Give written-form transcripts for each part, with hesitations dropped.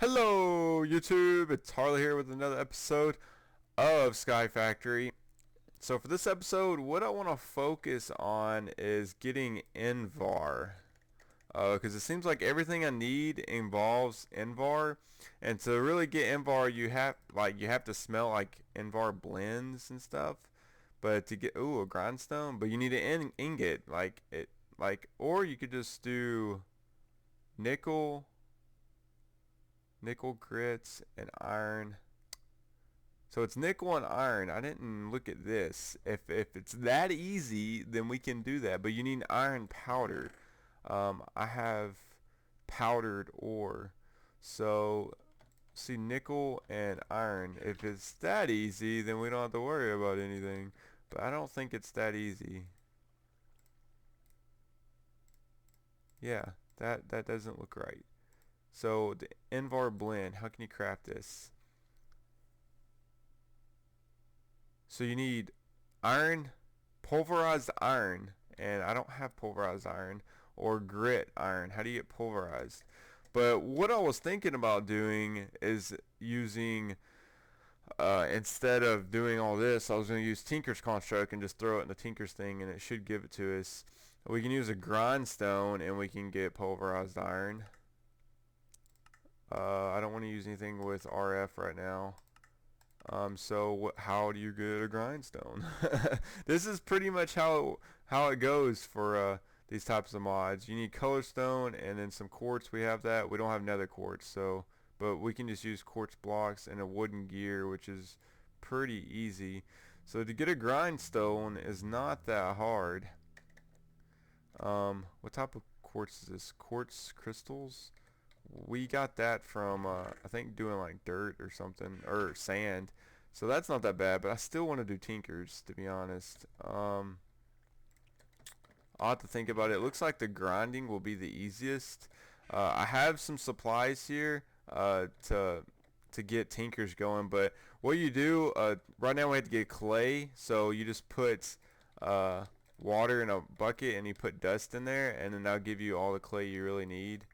Hello YouTube, it's Harley here with another episode of Sky Factory. So for this episode, what I want to focus on is getting Invar. Because it seems like everything I need involves Invar, and to really get Invar, you have to smell like Invar blends and stuff. But to get a grindstone, but you need an ingot, or you could just do nickel, grits, and iron. So it's nickel and iron. I didn't look at this. If it's that easy, then we can do that. But you need iron powder. I have powdered ore. So see, nickel and iron. If it's that easy, then we don't have to worry about anything. But I don't think it's that easy. Yeah, that doesn't look right. So the Invar blend. How can you craft this? So you need iron, pulverized iron, and I don't have pulverized iron, or grit iron. How do you get pulverized? But what I was thinking about doing is using, instead of doing all this, I was going to use Tinker's Construct and just throw it in the Tinker's thing, and it should give it to us. We can use a grindstone, and we can get pulverized iron. I don't want to use anything with RF right now. So how do you get a grindstone? This is pretty much how it goes for these types of mods. You need color stone and then some quartz. We have that. We don't have nether quartz, so but we can just use quartz blocks and a wooden gear, which is pretty easy. So to get a grindstone is not that hard. What type of quartz is this? Quartz crystals? We got that from I think doing like dirt or something, or sand, so that's not that bad, but I still want to do tinkers, to be honest. I'll have to think about it. It looks like the grinding will be the easiest. I have some supplies here to get tinkers going, but what you do, right now we have to get clay, so you just put water in a bucket and you put dust in there, and then that'll give you all the clay you really need.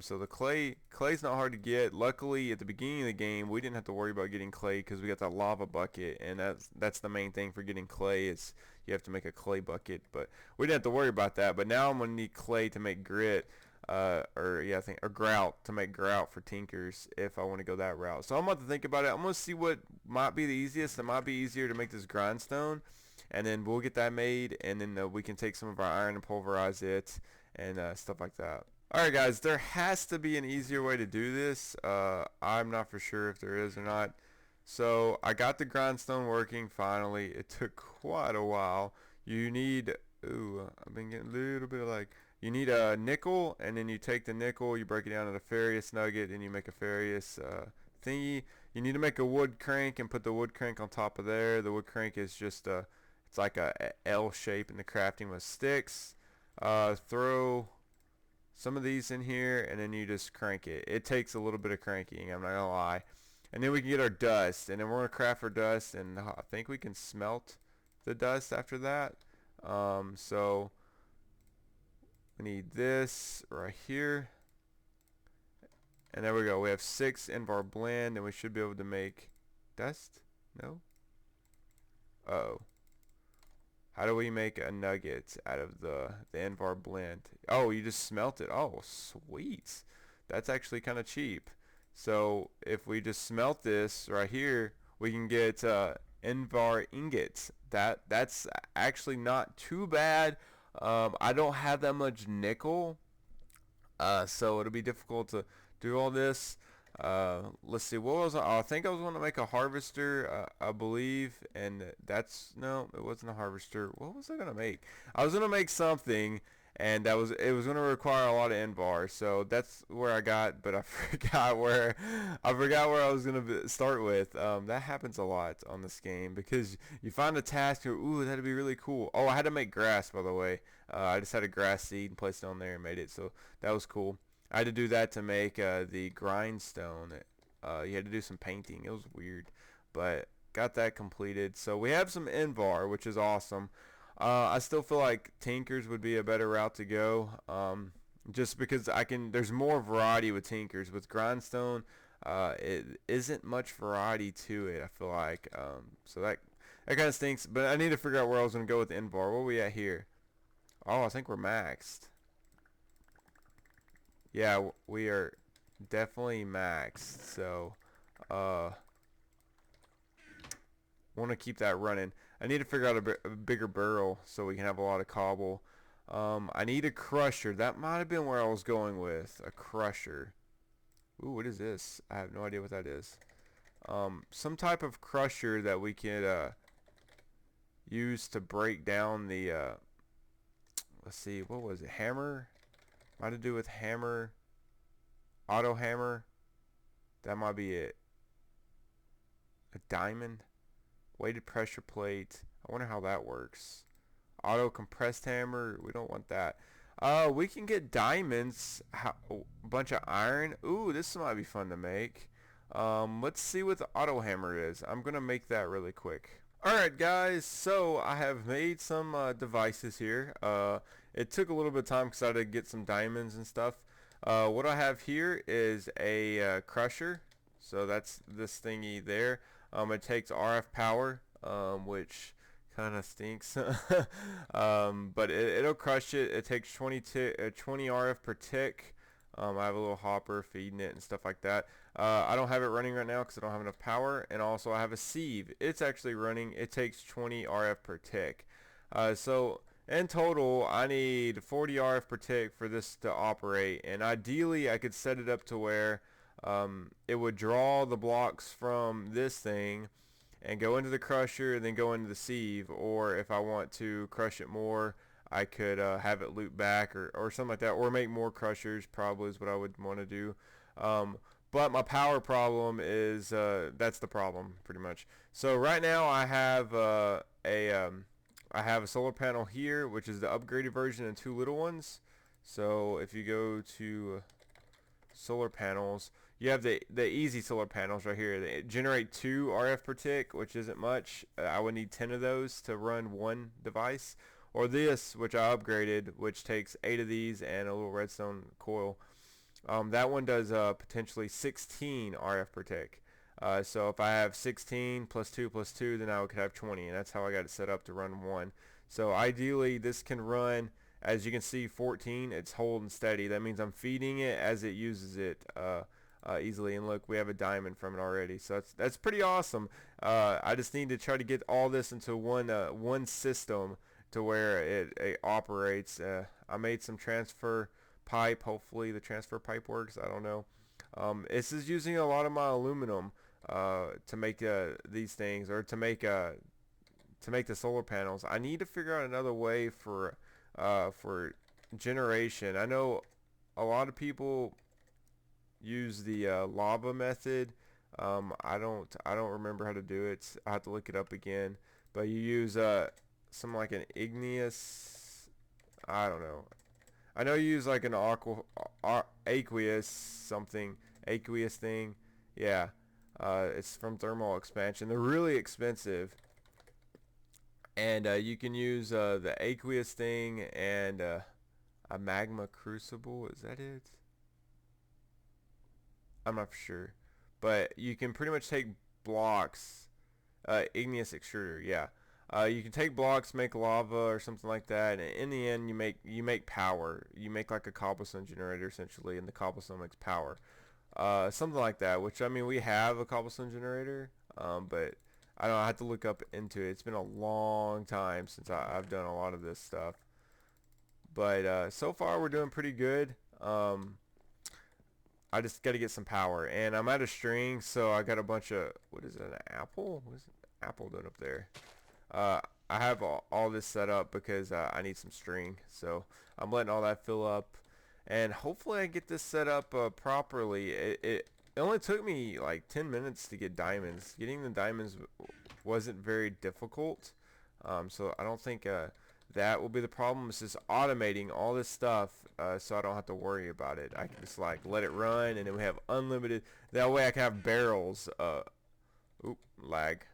So the clay's not hard to get. Luckily, at the beginning of the game, we didn't have to worry about getting clay because we got that lava bucket, and that's the main thing for getting clay is you have to make a clay bucket. But we didn't have to worry about that. But now I'm gonna need clay to make grit, or grout to make grout for tinkers if I want to go that route. So I'm about to think about it. I'm gonna see what might be the easiest. It might be easier to make this grindstone, and then we'll get that made, and then we can take some of our iron and pulverize it and stuff like that. Alright guys, there has to be an easier way to do this. I'm not for sure if there is or not. So I got the grindstone working finally. It took quite a while. You need, I've been getting a little bit of you need a nickel, and then you take the nickel, you break it down into ferrous nugget, and you make a ferrous thingy. You need to make a wood crank and put the wood crank on top of there. The wood crank is just it's like a L shape in the crafting with sticks. Throw some of these in here, and then you just crank it. It takes a little bit of cranking, I'm not gonna lie. And then we can get our dust, and then we're gonna craft our dust, and I think we can smelt the dust after that. So we need this right here, and there we go. We have 6 Invar blend, and we should be able to make dust. No. Uh oh. How do we make a nugget out of the Invar blend? Oh, you just smelt it. Oh, sweet. That's actually kind of cheap. So if we just smelt this right here, we can get Invar ingots. That's actually not too bad. I don't have that much nickel, so it'll be difficult to do all this. Let's see, what was I think I was going to make a harvester, I believe, and that's, no, it wasn't a harvester. What was I going to make? I was going to make something, and it was going to require a lot of Invar, so that's where I got, but I forgot where I was going to start with. That happens a lot on this game because you find a task, and ooh, that'd be really cool. Oh, I had to make grass, by the way. I just had a grass seed and placed it on there and made it, so that was cool. I had to do that to make the grindstone. You had to do some painting. It was weird, but got that completed. So we have some Invar, which is awesome. I still feel like Tinkers would be a better route to go. just because there's more variety with Tinkers. With Grindstone, it isn't much variety to it, I feel like. So that kind of stinks, but I need to figure out where I was going to go with the end bar. Where are we at here? Oh, I think we're maxed. Yeah, we are definitely maxed. So, want to keep that running. I need to figure out a bigger barrel so we can have a lot of cobble. I need a crusher. That might have been where I was going with. A crusher. Ooh, what is this? I have no idea what that is. Some type of crusher that we could use to break down the, let's see, what was it? Hammer? Might have to do with hammer. Auto hammer. That might be it. A diamond. Weighted pressure plate. I wonder how that works. Auto compressed hammer. We don't want that. We can get diamonds. A bunch of iron. Ooh, this might be fun to make. Let's see what the auto hammer is. I'm gonna make that really quick. Alright guys, so I have made some devices here. It took a little bit of time because I had to get some diamonds and stuff. What I have here is a crusher. So that's this thingy there. It takes RF power, which kind of stinks. But it'll crush it. It takes 20 RF per tick. I have a little hopper feeding it and stuff like that. I don't have it running right now because I don't have enough power. And also I have a sieve. It's actually running. It takes 20 RF per tick. So in total, I need 40 RF per tick for this to operate. And ideally, I could set it up to where it would draw the blocks from this thing and go into the crusher and then go into the sieve. Or if I want to crush it more, I could have it loop back or something like that, or make more crushers. Probably is what I would want to do. But my power problem is that's the problem pretty much. So right now I have I have a solar panel here, which is the upgraded version, and two little ones. So if you go to solar panels, you have the easy solar panels right here. They generate 2 RF per tick, which isn't much. I would need 10 of those to run one device. Or this, which I upgraded, which takes 8 of these and a little redstone coil. That one does potentially 16 RF per tick. So if I have 16 plus 2 plus 2, then I could have 20, and that's how I got it set up to run one. So ideally, this can run, as you can see, 14. It's holding steady. That means I'm feeding it as it uses it easily. And look, we have a diamond from it already. So that's pretty awesome. I just need to try to get all this into one system to where it operates. I made some transfer pipe. Hopefully the transfer pipe works. I don't know. This is using a lot of my aluminum to make these things, or to make the solar panels. I need to figure out another way for generation. I know a lot of people use the lava method. I don't remember how to do it. I have to look it up again. But you use some like an igneous, I don't know. I know you use like an aqueous thing. Yeah. It's from thermal expansion. They're really expensive. And you can use the aqueous thing and a magma crucible. Is that it? I'm not sure. But you can pretty much take blocks. Igneous extruder, yeah. You can take blocks, make lava or something like that, and in the end you make power. You make like a cobblestone generator essentially, and the cobblestone makes power. Something like that, which I mean we have a cobblestone generator, but I don't know, I have to look up into it. It's been a long time since I've done a lot of this stuff. But so far we're doing pretty good. I just got to get some power, and I'm out of string, so I got a bunch of, what is it, an apple? What is an apple doing up there? I have all this set up because I need some string, so I'm letting all that fill up, and hopefully I get this set up properly. It only took me like 10 minutes to get diamonds. Getting the diamonds wasn't very difficult, so I don't think that will be the problem. It's just automating all this stuff so I don't have to worry about it. I can just like let it run, and then we have unlimited. That way I can have barrels. Oop, lag.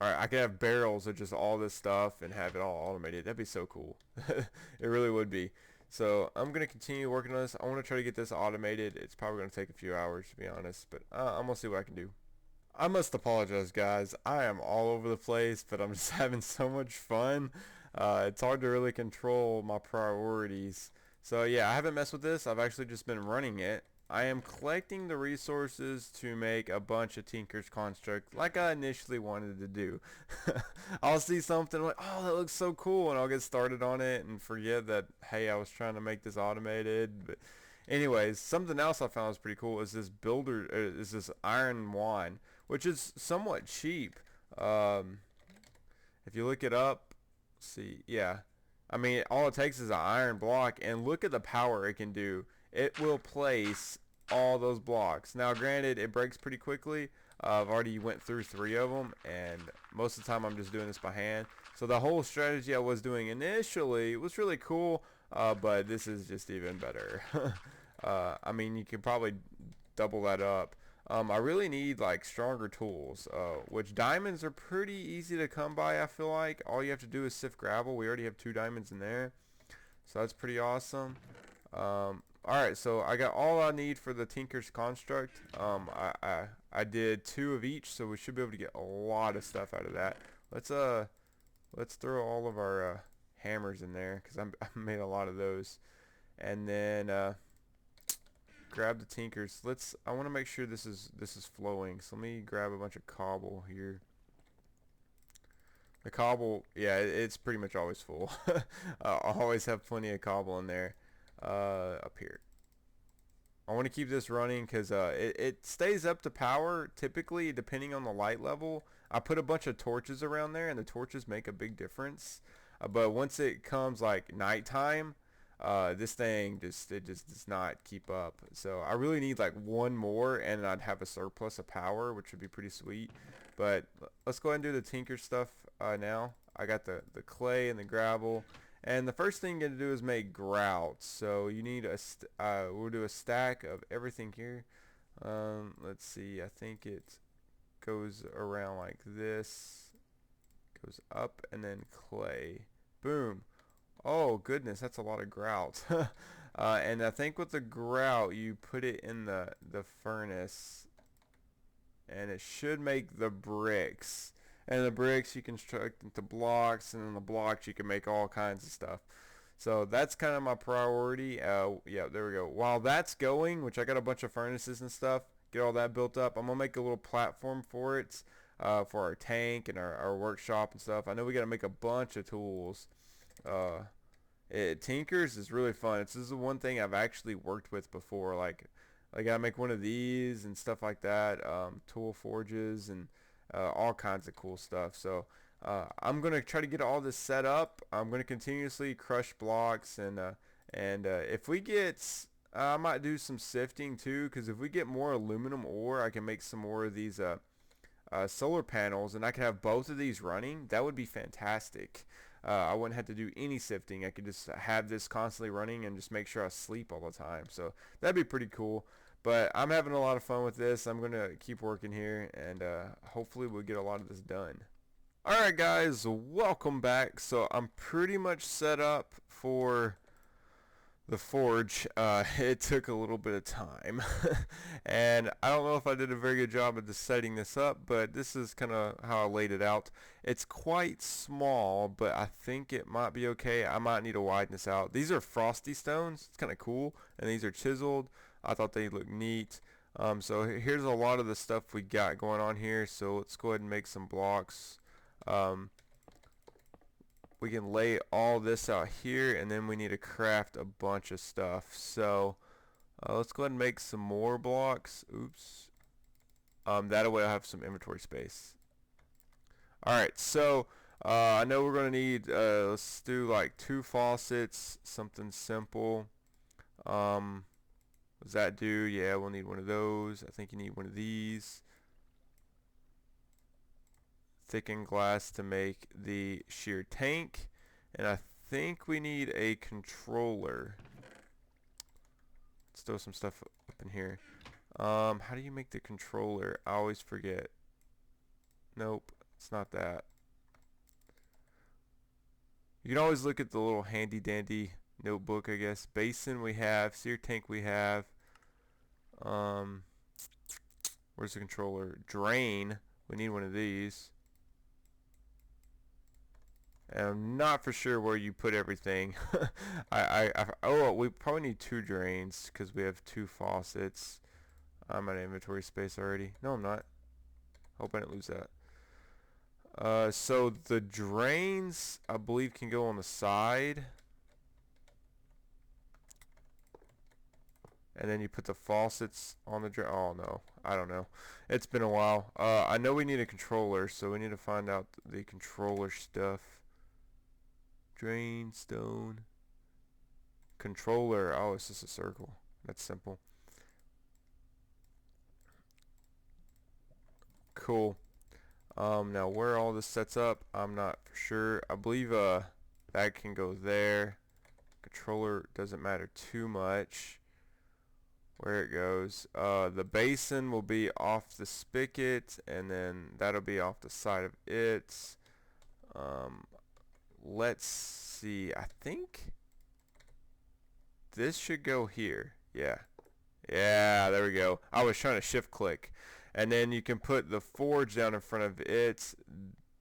Alright, I could have barrels of just all this stuff and have it all automated. That'd be so cool. It really would be. So I'm gonna continue working on this. I want to try to get this automated. It's probably gonna take a few hours to be honest, but I'm gonna see what I can do. I must apologize, guys. I am all over the place, but I'm just having so much fun. It's hard to really control my priorities. So yeah, I haven't messed with this. I've actually just been running it. I am collecting the resources to make a bunch of Tinker's Construct like I initially wanted to do. I'll see something like, oh, that looks so cool, and I'll get started on it and forget that, hey, I was trying to make this automated. But anyways, something else I found was pretty cool is this builder, is this iron wand, which is somewhat cheap. Um, if you look it up, see, yeah. I mean, all it takes is an iron block, and look at the power it can do. It will place all those blocks. Now, granted, it breaks pretty quickly. I've already went through 3 of them, and most of the time I'm just doing this by hand. So the whole strategy I was doing initially was really cool, but this is just even better. I mean, you could probably double that up. I really need like stronger tools, which diamonds are pretty easy to come by. I feel like all you have to do is sift gravel. We already have 2 diamonds in there, so that's pretty awesome. Alright, so I got all I need for the Tinker's Construct. I did 2 of each, so we should be able to get a lot of stuff out of that. Let's throw all of our hammers in there because I made a lot of those, and then grab the Tinkers. I want to make sure this is flowing. So let me grab a bunch of cobble here. The cobble, yeah, it's pretty much always full. I always have plenty of cobble in there. Up here. I want to keep this running because it stays up to power typically depending on the light level. I put a bunch of torches around there, and the torches make a big difference. But once it comes like nighttime, this thing just does not keep up. So I really need like 1 more, and I'd have a surplus of power, which would be pretty sweet. But let's go ahead and do the Tinker stuff now. I got the clay and the gravel. And the first thing you're going to do is make grouts. So you need we'll do a stack of everything here. Let's see, I think it goes around like this. Goes up and then clay. Boom. Oh goodness, that's a lot of grout. And I think with the grout, you put it in the furnace, and it should make the bricks. And the bricks you construct into blocks, and then the blocks you can make all kinds of stuff. So that's kind of my priority. Yeah, there we go. While that's going, which I got a bunch of furnaces and stuff, get all that built up, I'm gonna make a little platform for it, for our tank and our workshop and stuff. I know we gotta make a bunch of tools. Tinkers is really fun. This is the one thing I've actually worked with before. Like I gotta make one of these and stuff like that. Tool forges and all kinds of cool stuff. So I'm gonna try to get all this set up. I'm gonna continuously crush blocks, and if we get, I might do some sifting too, because if we get more aluminum ore, I can make some more of these solar panels, and I could have both of these running. That would be fantastic. I wouldn't have to do any sifting. I could just have this constantly running and just make sure I sleep all the time. So that'd be pretty cool. But I'm having a lot of fun with this. I'm going to keep working here, and hopefully we'll get a lot of this done. Alright guys, welcome back. So I'm pretty much set up for the forge. It took a little bit of time. And I don't know if I did a very good job of just setting this up, but this is kind of how I laid it out. It's quite small, but I think it might be okay. I might need to widen this out. These are frosty stones. It's kind of cool. And these are chiseled. I thought they looked neat. So here's a lot of the stuff we got going on here. So let's go ahead and make some blocks. We can lay all this out here, and then we need to craft a bunch of stuff. So let's go ahead and make some more blocks. Oops. That way I'll have some inventory space. Alright, so I know we're going to need, let's do like 2 faucets, something simple. Does that do? Yeah, we'll need one of those. I think you need one of these. Thickened glass to make the shear tank. And I think we need a controller. Let's throw some stuff up in here. How do you make the controller? I always forget. Nope, it's not that. You can always look at the little handy dandy Notebook, I guess. Basin we have. Sear tank we have. Um, where's the controller? Drain. We need one of these. And I'm not for sure where you put everything. Oh, we probably need 2 drains because we have 2 faucets. I'm at inventory space already. No, I'm not. Hope I didn't lose that. So the drains, I believe, can go on the side. And then you put the faucets on the drain. Oh, no. I don't know. It's been a while. I know we need a controller, so we need to find out the controller stuff. Drain, stone. Controller. Oh, it's just a circle. That's simple. Cool. Now where all this sets up, I'm not for sure. I believe that can go there. Controller doesn't matter too much where it goes. The basin will be off the spigot, and then that'll be off the side of it. Let's see. I think this should go here. Yeah. Yeah, there we go. I was trying to shift click. And then you can put the forge down in front of it.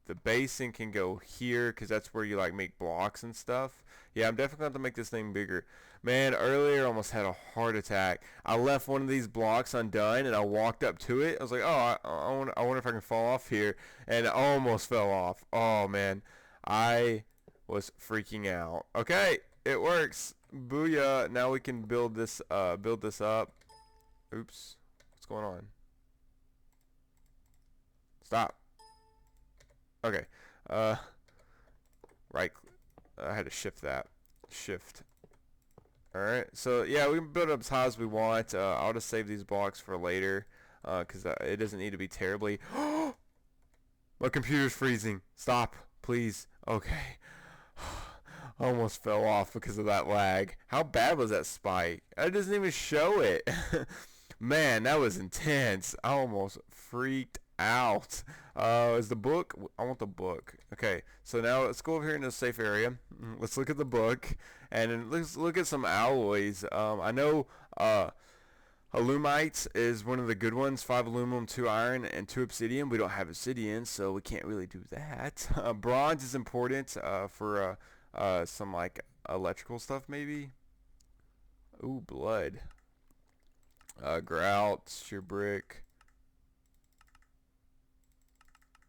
The basin can go here because that's where you like make blocks and stuff. Yeah, I'm definitely going to make this thing bigger. Man, earlier I almost had a heart attack. I left one of these blocks undone and I walked up to it. I was like, oh, I wonder if I can fall off here. And I almost fell off. Oh, man. I was freaking out. Okay, it works. Booyah. Now we can build this up. Oops. What's going on? Stop. Okay. Right. I had to shift that. Shift. Alright. So, yeah, we can build it up as high as we want. I'll just save these blocks for later. Because it doesn't need to be terribly... My computer's freezing. Stop. Please. Okay. I almost fell off because of that lag. How bad was that spike? It doesn't even show it. Man, that was intense. I almost freaked out. Is the book? I want the book. Okay, so now let's go over here in the safe area. Let's look at the book, and then let's look at some alloys. I know alumite is one of the good ones. 5 aluminum, 2 iron, and 2 obsidian. We don't have obsidian, so we can't really do that. Bronze is important for some like electrical stuff, maybe. Ooh, blood. Grout, sheer brick.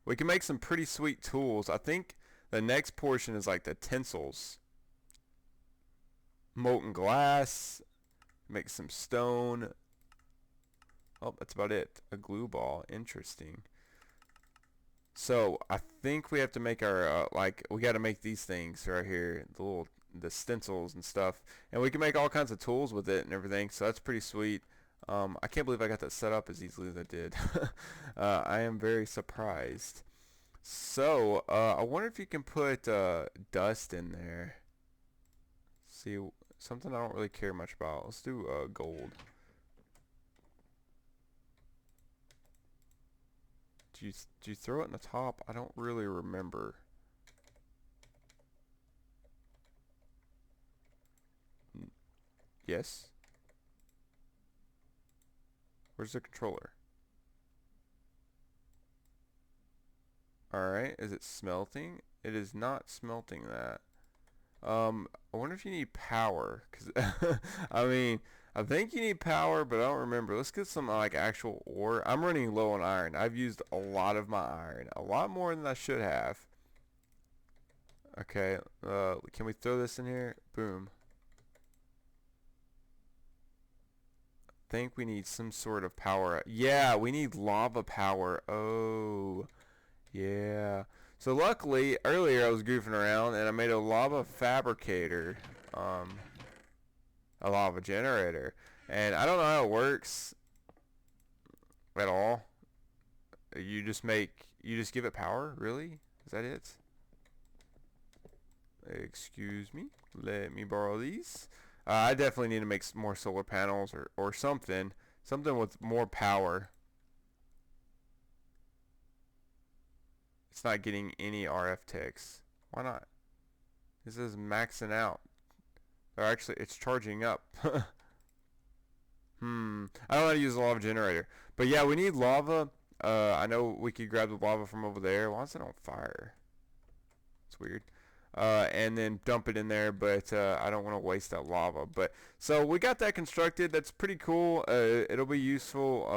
We can make some pretty sweet tools. I think the next portion is like the tinsels. Molten glass. Make some stone. Oh, that's about it. A glue ball. Interesting. So I think we have to make our like we got to make these things right here, the stencils and stuff, and we can make all kinds of tools with it and everything. So that's pretty sweet. I can't believe I got that set up as easily as I did. I am very surprised. So, I wonder if you can put dust in there. See, something I don't really care much about. Let's do gold. Do you throw it in the top? I don't really remember. Yes? Where's the controller? Alright, is it smelting? It is not smelting that. I wonder if you need power, cause I mean, I think you need power, but I don't remember. Let's get some like actual ore. I'm running low on iron. I've used a lot of my iron, a lot more than I should have. Okay, can we throw this in here? Boom. Think we need some sort of power. Yeah, we need lava power. Oh, yeah. So luckily, earlier I was goofing around and I made a lava fabricator, a lava generator. And I don't know how it works at all. You just give it power? Really? Is that it? Excuse me. Let me borrow these. I definitely need to make some more solar panels or something. Something with more power. It's not getting any RF ticks. Why not? This is maxing out. Or actually, it's charging up. I don't know how to use a lava generator. But yeah, we need lava. I know we could grab the lava from over there. Why is it on fire? It's weird. And then dump it in there, but I don't want to waste that lava. But so we got that constructed. That's pretty cool. It'll be useful.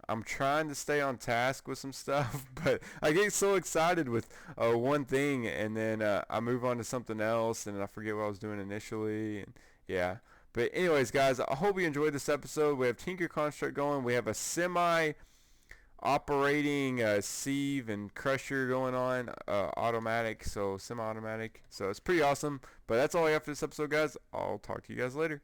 I'm trying to stay on task with some stuff, but I get so excited with one thing, and then I move on to something else, and I forget what I was doing initially. And yeah. But anyways, guys, I hope you enjoyed this episode. We have Tinker Construct going. We have a semi operating sieve and crusher going on, automatic, so semi-automatic, so it's pretty awesome. But that's all I have for this episode, guys. I'll talk to you guys later.